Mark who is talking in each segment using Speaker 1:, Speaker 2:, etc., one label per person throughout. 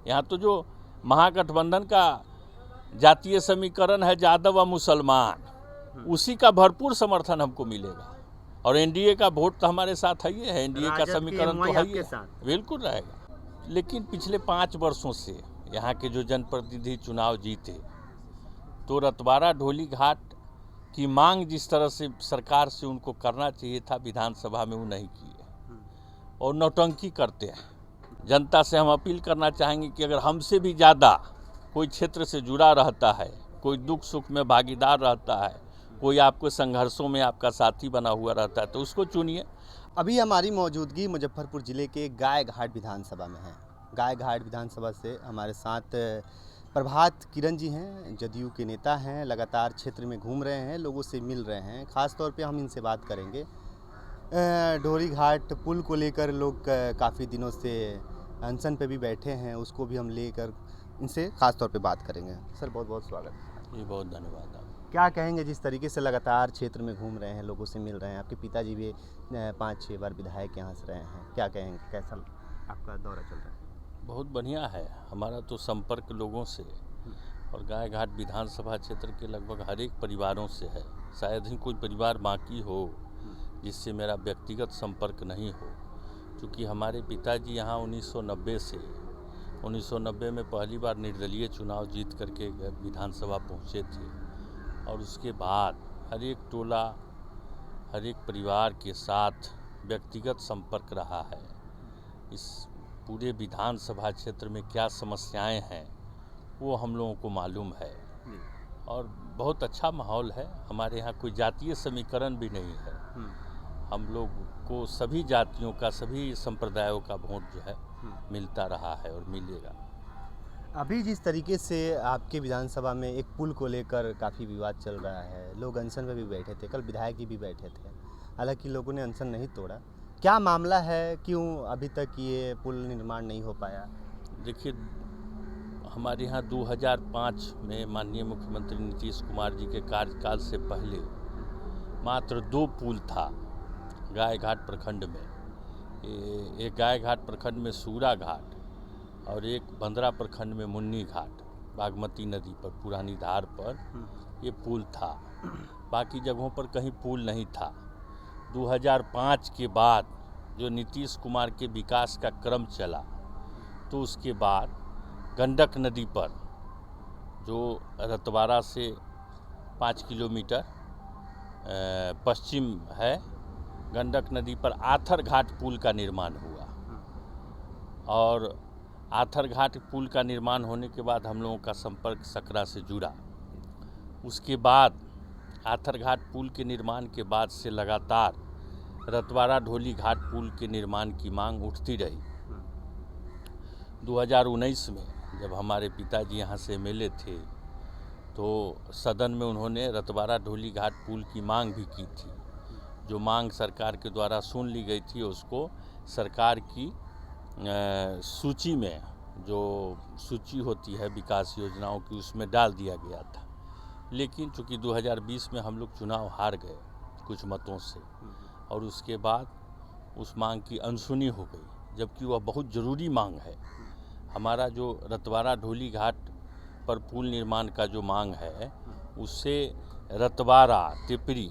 Speaker 1: यहाँ तो जो महागठबंधन का जातीय समीकरण है यादव व मुसलमान, उसी का भरपूर समर्थन हमको मिलेगा। और एनडीए का वोट तो हमारे साथ है ही है, एनडीए का समीकरण तो है ही है, बिल्कुल रहेगा। लेकिन पिछले 5 वर्षों से यहाँ के जो जनप्रतिनिधि चुनाव जीते, तो रतवारा ढोली घाट की मांग जिस तरह से सरकार से उनको करना चाहिए था विधानसभा में, वो नहीं किए और नौटंकी करते हैं। जनता से हम अपील करना चाहेंगे कि अगर हमसे भी ज़्यादा कोई क्षेत्र से जुड़ा रहता है, कोई दुख सुख में भागीदार रहता है, कोई आपको संघर्षों में आपका साथी बना हुआ रहता है, तो उसको चुनिए।
Speaker 2: अभी हमारी मौजूदगी मुजफ्फरपुर ज़िले के गाय घाट विधानसभा में है। गाय घाट विधानसभा से हमारे साथ प्रभात किरण जी हैं, जदयू के नेता हैं, लगातार क्षेत्र में घूम रहे हैं, लोगों से मिल रहे हैं। ख़ास तौर पे हम इनसे बात करेंगे। ढोली घाट पुल को लेकर लोग काफ़ी दिनों से अनशन पे भी बैठे हैं, उसको भी हम लेकर इनसे ख़ास तौर पे बात करेंगे। सर बहुत बहुत स्वागत।
Speaker 1: जी बहुत धन्यवाद।
Speaker 2: क्या कहेंगे, जिस तरीके से लगातार क्षेत्र में घूम रहे हैं, लोगों से मिल रहे हैं, आपके पिताजी भी 5-6 बार विधायक यहाँ से रहे हैं, क्या कहेंगे, कैसा आपका दौरा चल रहा है?
Speaker 1: बहुत बढ़िया है, हमारा तो संपर्क लोगों से और गाय घाट विधानसभा क्षेत्र के लगभग हर एक परिवारों से है। शायद ही कोई परिवार बाकी हो जिससे मेरा व्यक्तिगत संपर्क नहीं हो, क्योंकि हमारे पिताजी यहाँ 1990 में पहली बार निर्दलीय चुनाव जीत करके विधानसभा पहुँचे थे और उसके बाद हर एक टोला, हर एक परिवार के साथ व्यक्तिगत संपर्क रहा है। इस पूरे विधानसभा क्षेत्र में क्या समस्याएं हैं वो हम लोगों को मालूम है और बहुत अच्छा माहौल है। हमारे यहाँ कोई जातीय समीकरण भी नहीं है, हम लोग को सभी जातियों का, सभी संप्रदायों का वोट जो है मिलता रहा है और मिलेगा।
Speaker 2: अभी जिस तरीके से आपके विधानसभा में एक पुल को लेकर काफ़ी विवाद चल रहा है, लोग अनशन में भी बैठे थे, कल विधायक जी भी बैठे थे, हालांकि लोगों ने अनशन नहीं तोड़ा, क्या मामला है, क्यों अभी तक ये पुल निर्माण नहीं हो पाया?
Speaker 1: देखिए, हमारे यहाँ 2005 में माननीय मुख्यमंत्री नीतीश कुमार जी के कार्यकाल से पहले मात्र 2 पुल था गाय घाट प्रखंड में। एक गाय घाट प्रखंड में सूरा घाट और एक बंदरा प्रखंड में मुन्नी घाट, बागमती नदी पर पुरानी धार पर ये पुल था। बाकी जगहों पर कहीं पुल नहीं था। 2005 के बाद जो नीतीश कुमार के विकास का क्रम चला, तो उसके बाद गंडक नदी पर जो रतवारा से 5 किलोमीटर पश्चिम है, गंडक नदी पर आथर घाट पुल का निर्माण हुआ और आथर घाट पुल का निर्माण होने के बाद हम लोगों का संपर्क सकरा से जुड़ा। उसके बाद आथर घाट पुल के निर्माण के बाद से लगातार रतवारा ढोली घाट पुल के निर्माण की मांग उठती रही। 2019 में जब हमारे पिताजी यहाँ से एमएलए थे, तो सदन में उन्होंने रतवारा ढोली घाट पुल की मांग भी की थी। जो मांग सरकार के द्वारा सुन ली गई थी, उसको सरकार की सूची में, जो सूची होती है विकास योजनाओं की, उसमें डाल दिया गया था। लेकिन चूँकि 2020 में हम लोग चुनाव हार गए कुछ मतों से, और उसके बाद उस मांग की अनसुनी हो गई, जबकि वह बहुत ज़रूरी मांग है। हमारा जो रतवारा ढोली घाट पर पुल निर्माण का जो मांग है, उससे रतवारा, टिपरी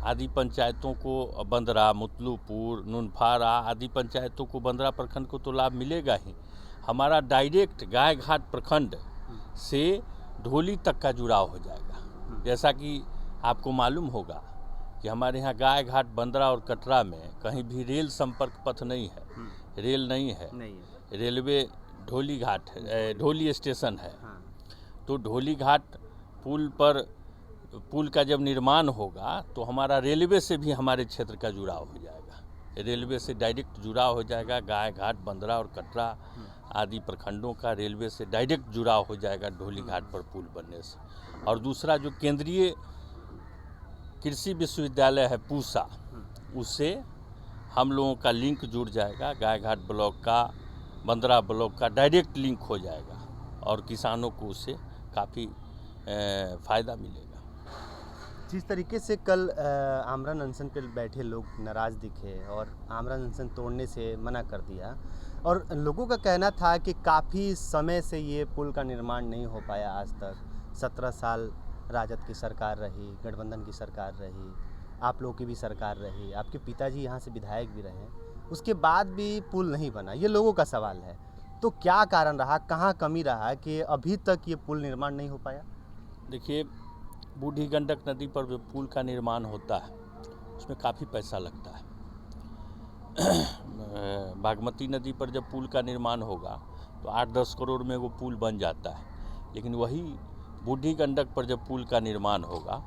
Speaker 1: आदि पंचायतों को, बंदरा, मुतलूपुर, नुनफारा आदि पंचायतों को, बंदरा प्रखंड को तो लाभ मिलेगा ही। हमारा डायरेक्ट गाय घाट प्रखंड से ढोली तक का जुड़ाव हो जाएगा। जैसा कि आपको मालूम होगा कि हमारे यहाँ गाय घाट, बंदरा और कटरा में कहीं भी रेल संपर्क पथ नहीं है, रेल नहीं है, रेलवे ढोली घाट, ढोली स्टेशन है। तो ढोली घाट पुल का जब निर्माण होगा तो हमारा रेलवे से भी हमारे क्षेत्र का जुड़ाव हो जाएगा, रेलवे से डायरेक्ट जुड़ाव हो जाएगा। गाय घाट, बंदरा और कटरा आदि प्रखंडों का रेलवे से डायरेक्ट जुड़ाव हो जाएगा ढोली घाट पर पुल बनने से। और दूसरा, जो केंद्रीय कृषि विश्वविद्यालय है पूसा, उससे हम लोगों का लिंक जुड़ जाएगा। गाय घाट ब्लॉक का, बंदरा ब्लॉक का डायरेक्ट लिंक हो जाएगा और किसानों को उससे काफ़ी फ़ायदा मिलेगा।
Speaker 2: जिस तरीके से कल आमरण अनशन पर बैठे लोग नाराज़ दिखे और आमरण अनशन तोड़ने से मना कर दिया, और लोगों का कहना था कि काफ़ी समय से ये पुल का निर्माण नहीं हो पाया आज तक। 17 साल राजद की सरकार रही, गठबंधन की सरकार रही, आप लोगों की भी सरकार रही, आपके पिताजी यहाँ से विधायक भी रहे, उसके बाद भी पुल नहीं बना। ये लोगों का सवाल है। तो क्या कारण रहा, कहाँ कमी रहा कि अभी तक ये पुल निर्माण नहीं हो पाया?
Speaker 1: देखिए, बूढ़ी गंडक नदी पर जो पुल का निर्माण होता है उसमें काफ़ी पैसा लगता है। बागमती नदी पर जब पुल का निर्माण होगा तो 8-10 करोड़ में वो पुल बन जाता है, लेकिन वही बूढ़ी गंडक पर जब पुल का निर्माण होगा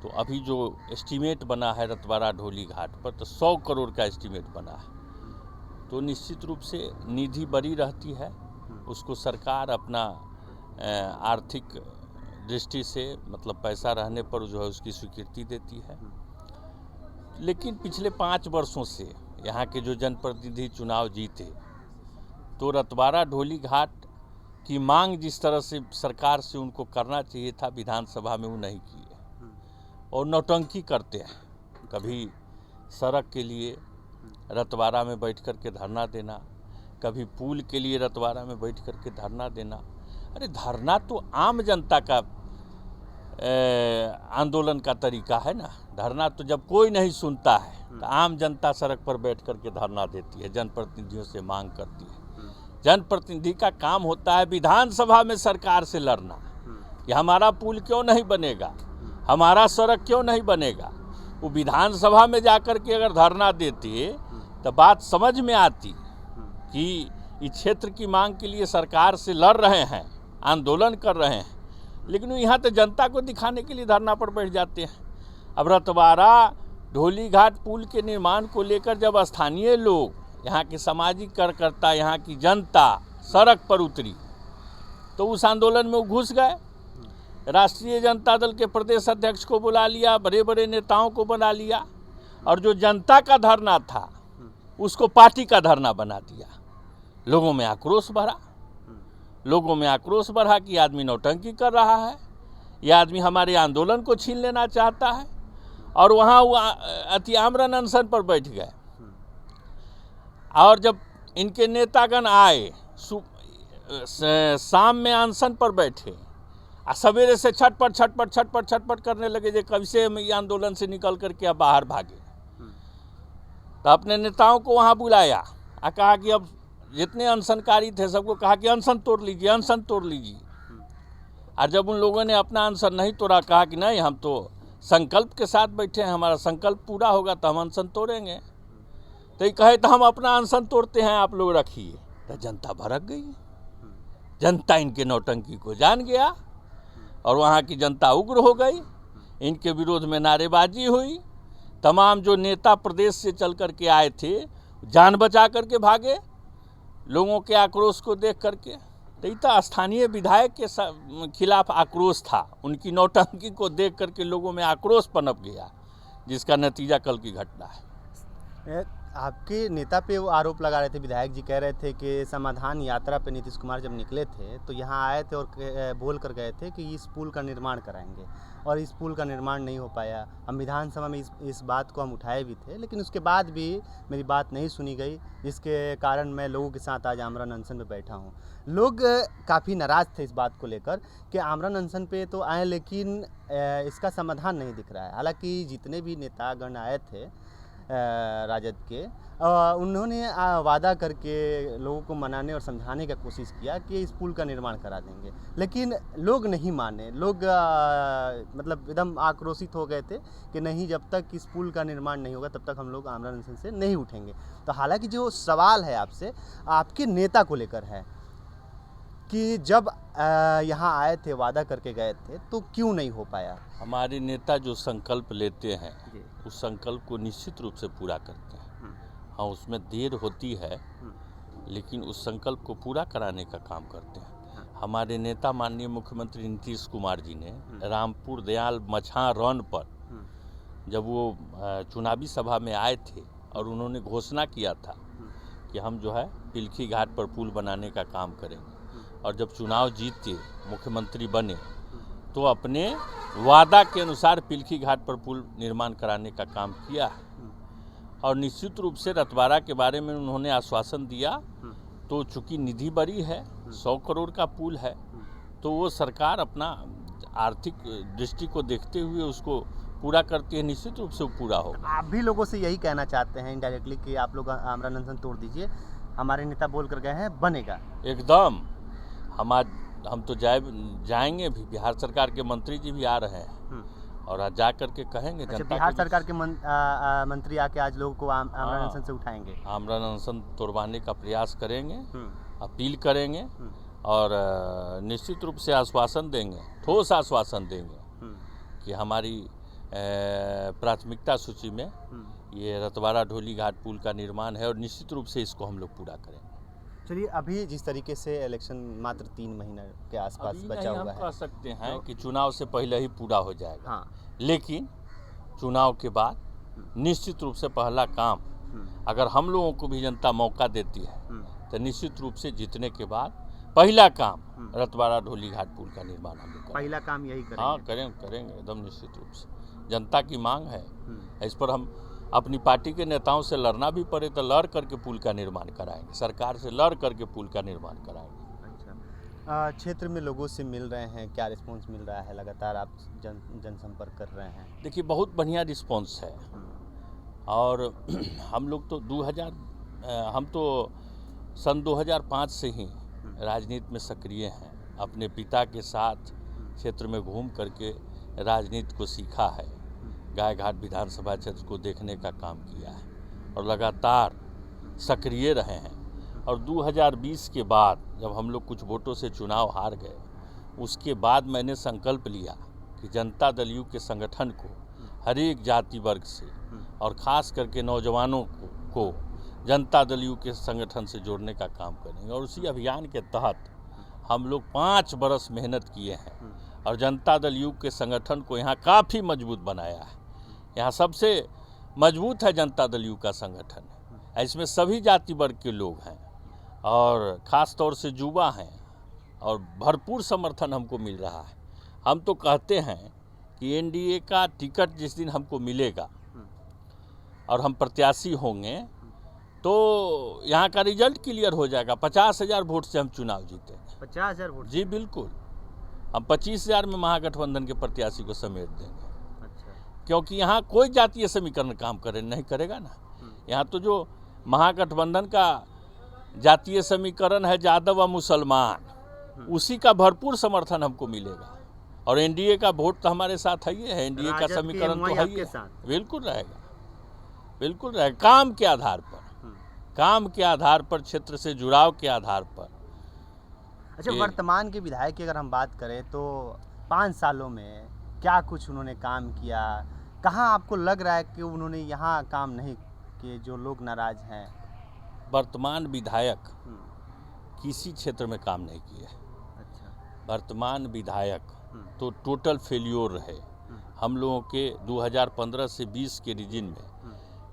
Speaker 1: तो अभी जो एस्टीमेट बना है रतवारा ढोली घाट पर, तो 100 करोड़ का एस्टीमेट बना है। तो निश्चित रूप से निधि बड़ी रहती है, उसको सरकार अपना आर्थिक दृष्टि से, मतलब पैसा रहने पर जो है उसकी स्वीकृति देती है। लेकिन पिछले 5 वर्षों से यहाँ के जो जनप्रतिनिधि चुनाव जीते, तो रतवारा ढोली घाट की मांग जिस तरह से सरकार से उनको करना चाहिए था विधानसभा में, वो नहीं किए और नौटंकी करते हैं। कभी सड़क के लिए रतवारा में बैठ कर के धरना देना, कभी पुल के लिए रतवारा में बैठ कर के धरना देना। अरे धरना तो आम जनता का आंदोलन का तरीका है ना। धरना तो जब कोई नहीं सुनता है तो आम जनता सड़क पर बैठ कर के धरना देती है, जनप्रतिनिधियों से मांग करती है। जनप्रतिनिधि का काम होता है विधानसभा में सरकार से लड़ना कि हमारा पुल क्यों नहीं बनेगा, हमारा सड़क क्यों नहीं बनेगा। वो विधानसभा में जाकर के अगर धरना देते तो बात समझ में आती कि इस क्षेत्र की मांग के लिए सरकार से लड़ रहे हैं, आंदोलन कर रहे हैं, लेकिन यहाँ तो जनता को दिखाने के लिए धरना पर बैठ जाते हैं। अब रतवारा ढोली घाट पुल के निर्माण को लेकर जब स्थानीय लोग, यहाँ के सामाजिक कार्यकर्ता, यहाँ की जनता सड़क पर उतरी तो उस आंदोलन में वो घुस गए। राष्ट्रीय जनता दल के प्रदेश अध्यक्ष को बुला लिया, बड़े बड़े नेताओं को बना लिया, और जो जनता का धरना था उसको पार्टी का धरना बना दिया। लोगों में आक्रोश बढ़ा, लोगों में आक्रोश बढ़ा कि आदमी नौटंकी कर रहा है, यह आदमी हमारे आंदोलन को छीन लेना चाहता है, और वहाँ वो अति आमरण अनशन पर बैठ गए। और जब इनके नेतागण आए, शाम में अनशन पर बैठे, सवेरे से छटपट करने लगे जे कब से ये आंदोलन से निकल करके अब बाहर भागे। तो अपने नेताओं को वहाँ बुलाया और कहा कि अब जितने अनशनकारी थे सबको कहा कि अनशन तोड़ लीजिए, अनशन तोड़ लीजिए। और जब उन लोगों ने अपना अनशन नहीं तोड़ा, कहा कि नहीं, हम तो संकल्प के साथ बैठे हैं, हमारा संकल्प पूरा होगा तो हम अनशन तोड़ेंगे। तो ये कहे तो हम अपना अनशन तोड़ते हैं, आप लोग रखिए। तो जनता भड़क गई, जनता इनके नौटंकी को जान गया और वहाँ की जनता उग्र हो गई। इनके विरोध में नारेबाजी हुई। तमाम जो नेता प्रदेश से चल कर के आए थे जान बचा करके भागे लोगों के आक्रोश को देख करके। तो ये स्थानीय विधायक के खिलाफ आक्रोश था, उनकी नौटंकी को देख करके लोगों में आक्रोश पनप गया, जिसका नतीजा कल की घटना है।
Speaker 2: आपके नेता पे वो आरोप लगा रहे थे, विधायक जी कह रहे थे कि समाधान यात्रा पे नीतीश कुमार जब निकले थे तो यहाँ आए थे और बोल कर गए थे कि इस पुल का निर्माण कराएंगे, और इस पुल का निर्माण नहीं हो पाया। हम विधानसभा में इस बात को हम उठाए भी थे, लेकिन उसके बाद भी मेरी बात नहीं सुनी गई, जिसके कारण मैं लोगों के साथ आज आमरण अनशन पे बैठा हूँ। लोग काफ़ी नाराज़ थे इस बात को लेकर कि आमरण अनशन पे तो आए लेकिन इसका समाधान नहीं दिख रहा है। हालांकि जितने भी नेतागण आए थे राजद के, उन्होंने वादा करके लोगों को मनाने और समझाने का कोशिश किया कि इस पुल का निर्माण करा देंगे, लेकिन लोग नहीं माने। लोग मतलब एकदम आक्रोशित हो गए थे कि नहीं, जब तक इस पुल का निर्माण नहीं होगा तब तक हम लोग आमरण अनशन से नहीं उठेंगे। तो हालांकि जो सवाल है आपसे, आपके नेता को लेकर है कि जब यहाँ आए थे, वादा करके गए थे, तो क्यों नहीं हो पाया?
Speaker 1: हमारे नेता जो संकल्प लेते हैं उस संकल्प को निश्चित रूप से पूरा करते हैं। हाँ, उसमें देर होती है, लेकिन उस संकल्प को पूरा कराने का काम करते हैं। हमारे नेता माननीय मुख्यमंत्री नीतीश कुमार जी ने रामपुर दयाल मछा रन पर जब वो चुनावी सभा में आए थे और उन्होंने घोषणा किया था कि हम जो है पिलखी घाट पर पुल बनाने का काम करेंगे, और जब चुनाव जीते मुख्यमंत्री बने तो अपने वादा के अनुसार पिलखी घाट पर पुल निर्माण कराने का काम किया है। और निश्चित रूप से रतवारा के बारे में उन्होंने आश्वासन दिया तो चूंकि निधि बड़ी है, 100 करोड़ का पुल है, तो वो सरकार अपना आर्थिक दृष्टि को देखते हुए उसको पूरा करती है, निश्चित रूप से वो पूरा होगा।
Speaker 2: आप भी लोगों से यही कहना चाहते हैं इनडायरेक्टली कि आप लोग आमरण अनशन तोड़ दीजिए, हमारे नेता बोल कर गए हैं बनेगा।
Speaker 1: एकदम हम तो जाएंगे भी, बिहार सरकार के मंत्री जी भी आ रहे हैं और आज जा करके कहेंगे।
Speaker 2: अच्छा,
Speaker 1: जनता
Speaker 2: बिहार सरकार के मंत्री आके आज लोगों को आमरण अनशन से उठाएंगे,
Speaker 1: आमरण अनशन तोड़वाने का प्रयास करेंगे, अपील करेंगे और निश्चित रूप से आश्वासन देंगे, ठोस आश्वासन देंगे कि हमारी प्राथमिकता सूची में ये रतवाड़ा ढोली घाट पुल का निर्माण है और निश्चित रूप से इसको हम लोग पूरा करेंगे।
Speaker 2: चलिए, अभी जिस तरीके से इलेक्शन मात्र 3 महीने के आसपास बचा हुआ है,
Speaker 1: कह सकते हैं कि चुनाव से पहले ही पूरा हो जाएगा।
Speaker 2: हाँ,
Speaker 1: लेकिन चुनाव के बाद निश्चित रूप से पहला काम, अगर हम लोगों को भी जनता मौका देती है तो निश्चित रूप से जीतने के बाद पहला काम रतवाड़ा ढोली घाट पुल का निर्माण हम लोग
Speaker 2: पहला काम यही करेंगे।
Speaker 1: हाँ, करेंगे एकदम निश्चित रूप से। जनता की मांग है, इस पर हम अपनी पार्टी के नेताओं से लड़ना भी पड़े तो लड़ करके पुल का निर्माण कराएंगे, सरकार से लड़ करके पुल का निर्माण कराएंगे।
Speaker 2: अच्छा, क्षेत्र में लोगों से मिल रहे हैं, क्या रिस्पांस मिल रहा है? लगातार आप जनसंपर्क कर रहे हैं।
Speaker 1: देखिए, बहुत बढ़िया रिस्पांस है और हम लोग तो हम तो सन 2005 से ही राजनीति में सक्रिय हैं। अपने पिता के साथ क्षेत्र में घूम करके राजनीति को सीखा है, गाय घाट विधानसभा क्षेत्र को देखने का काम किया है और लगातार सक्रिय रहे हैं। और 2020 के बाद जब हम लोग कुछ वोटों से चुनाव हार गए, उसके बाद मैंने संकल्प लिया कि जनता दल यू के संगठन को हर एक जाति वर्ग से और ख़ास करके नौजवानों को जनता दल यू के संगठन से जोड़ने का काम करेंगे। और उसी अभियान के तहत हम लोग 5 बरस मेहनत किए हैं और जनता दल यू के संगठन को यहाँ काफ़ी मजबूत बनाया है। यहाँ सबसे मजबूत है जनता दल यू का संगठन है। इसमें सभी जाति वर्ग के लोग हैं और ख़ास तौर से युवा हैं और भरपूर समर्थन हमको मिल रहा है। हम तो कहते हैं कि एनडीए का टिकट जिस दिन हमको मिलेगा और हम प्रत्याशी होंगे तो यहाँ का रिजल्ट क्लियर हो जाएगा। 50,000 वोट से हम चुनाव जीतेंगे।
Speaker 2: 50,000 वोट?
Speaker 1: जी बिल्कुल, हम 25,000 में महागठबंधन के प्रत्याशी को समेट देंगे।
Speaker 2: अच्छा,
Speaker 1: क्योंकि यहाँ कोई जातीय समीकरण काम नहीं करेगा ना। यहाँ तो जो महागठबंधन का जातीय समीकरण है यादव व मुसलमान, उसी का भरपूर समर्थन हमको मिलेगा। और एनडीए का वोट तो हमारे साथ है ही है, एनडीए का समीकरण तो है ही है। बिल्कुल रहेगा, बिल्कुल रहेगा। काम के आधार पर क्षेत्र से जुड़ाव के आधार पर।
Speaker 2: अच्छा, वर्तमान के विधायक की अगर हम बात करें तो 5 सालों में क्या कुछ उन्होंने काम किया? कहाँ आपको लग रहा है कि उन्होंने यहाँ काम नहीं किए जो लोग नाराज हैं?
Speaker 1: वर्तमान विधायक किसी क्षेत्र में काम नहीं किए।
Speaker 2: अच्छा,
Speaker 1: वर्तमान विधायक तो टोटल फेल्योर रहे। हम लोगों के 2015 से 20 के रीजन में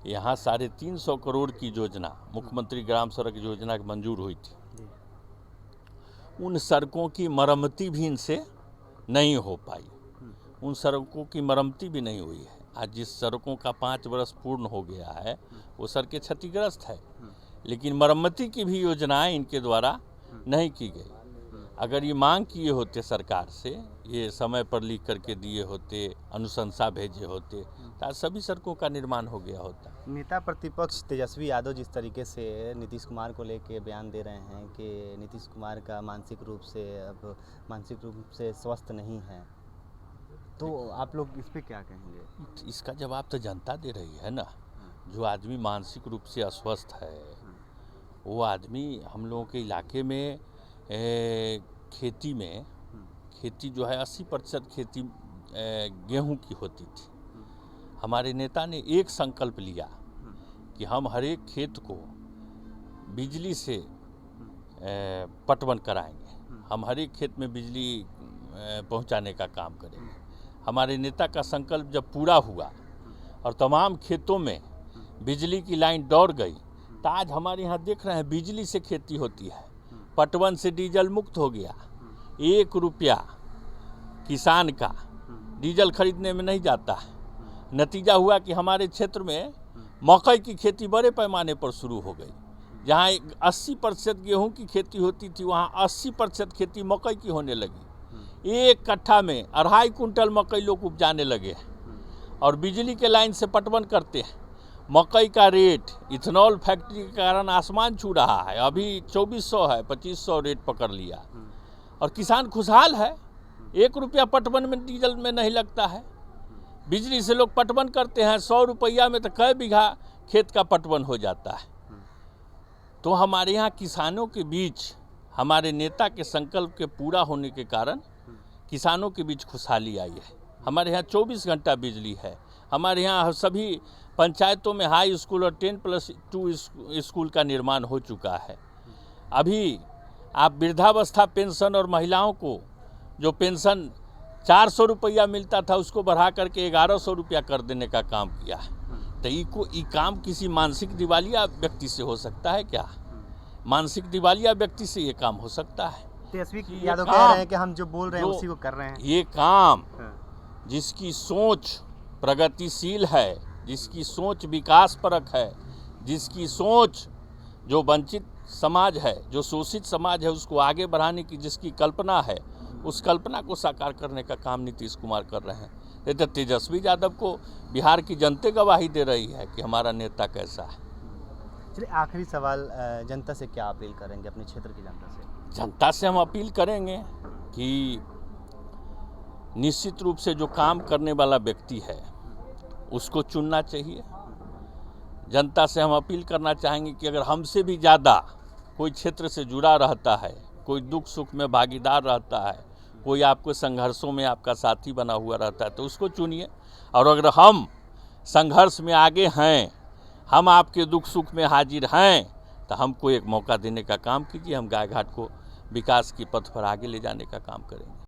Speaker 1: यहाँ 350 करोड़ की योजना, मुख्यमंत्री ग्राम सड़क योजना की मंजूर हुई थी। उन सड़कों की मरम्मती भी इनसे नहीं हो पाई, उन सड़कों की मरम्मती भी नहीं हुई है। आज जिस सड़कों का 5 वर्ष पूर्ण हो गया है वो सड़कें क्षतिग्रस्त है, लेकिन मरम्मती की भी योजनाएं इनके द्वारा नहीं की गई। अगर ये मांग किए होते सरकार से, ये समय पर लिख करके दिए होते, अनुशंसा भेजे होते, तो आज सभी सड़कों का निर्माण हो गया होता।
Speaker 2: नेता प्रतिपक्ष तेजस्वी यादव जिस तरीके से नीतीश कुमार को लेके बयान दे रहे हैं कि नीतीश कुमार का मानसिक रूप से स्वस्थ नहीं है, तो आप लोग इस पे क्या कहेंगे?
Speaker 1: इसका जवाब तो जनता दे रही है ना। जो आदमी मानसिक रूप से अस्वस्थ है, वो आदमी हम लोगों के इलाके में खेती जो है 80% खेती गेहूं की होती थी। हमारे नेता ने एक संकल्प लिया कि हम हर एक खेत को बिजली से पटवन कराएंगे, हम हर एक खेत में बिजली पहुंचाने का काम करेंगे। हमारे नेता का संकल्प जब पूरा हुआ और तमाम खेतों में बिजली की लाइन दौड़ गई, तो आज हमारे यहाँ देख रहे हैं बिजली से खेती होती है, पटवन से डीजल मुक्त हो गया। 1 रुपया किसान का डीजल खरीदने में नहीं जाता है। नतीजा हुआ कि हमारे क्षेत्र में मकई की खेती बड़े पैमाने पर शुरू हो गई, जहाँ 80% गेहूं की खेती होती थी वहाँ 80% खेती मकई की होने लगी। एक कट्ठा में 2.5 कुंटल मकई लोग उपजाने लगे हैं और बिजली के लाइन से पटवन करते हैं। मकई का रेट इथेनॉल फैक्ट्री के कारण आसमान छू रहा है, अभी 2400 है, 2500 रेट पकड़ लिया और किसान खुशहाल है। 1 रुपया पटवन में डीजल में नहीं लगता है। बिजली से लोग पटवन करते हैं, 100 रुपया में तो कई बीघा खेत का पटवन हो जाता है। तो हमारे यहाँ किसानों के बीच हमारे नेता के संकल्प के पूरा होने के कारण किसानों के बीच खुशहाली आई है। हमारे यहाँ 24 घंटा बिजली है। हमारे यहाँ सभी पंचायतों में हाई स्कूल और 10+2 स्कूल का निर्माण हो चुका है। अभी आप वृद्धावस्था पेंशन और महिलाओं को जो पेंशन 400 रुपया मिलता था उसको बढ़ा करके 1100 रुपया कर देने का काम किया है। तो ये काम किसी मानसिक दिवालिया व्यक्ति से हो सकता है क्या? मानसिक दिवालिया व्यक्ति से ये काम हो सकता है?
Speaker 2: तेजस्वी यादव कह रहे हैं कि हम जो बोल रहे हैं उसी को कर रहे हैं।
Speaker 1: ये काम जिसकी सोच प्रगतिशील है, जिसकी सोच विकासपरक है, जिसकी सोच जो वंचित समाज है, जो शोषित समाज है, उसको आगे बढ़ाने की जिसकी कल्पना है, उस कल्पना को साकार करने का काम नीतीश कुमार कर रहे हैं। ये तो तेजस्वी यादव को बिहार की जनता गवाही दे रही है कि हमारा नेता कैसा है।
Speaker 2: चलिए आखिरी सवाल, जनता से क्या अपील करेंगे, अपने क्षेत्र की जनता से?
Speaker 1: जनता से हम अपील करेंगे कि निश्चित रूप से जो काम करने वाला व्यक्ति है उसको चुनना चाहिए। जनता से हम अपील करना चाहेंगे कि अगर हमसे भी ज़्यादा कोई क्षेत्र से जुड़ा रहता है, कोई दुख सुख में भागीदार रहता है, कोई आपको संघर्षों में आपका साथी बना हुआ रहता है तो उसको चुनिए। और अगर हम संघर्ष में आगे हैं, हम आपके दुख सुख में हाजिर हैं, तो हमको एक मौका देने का काम कीजिए। हम गाय घाट को विकास की पथ पर आगे ले जाने का काम करेंगे।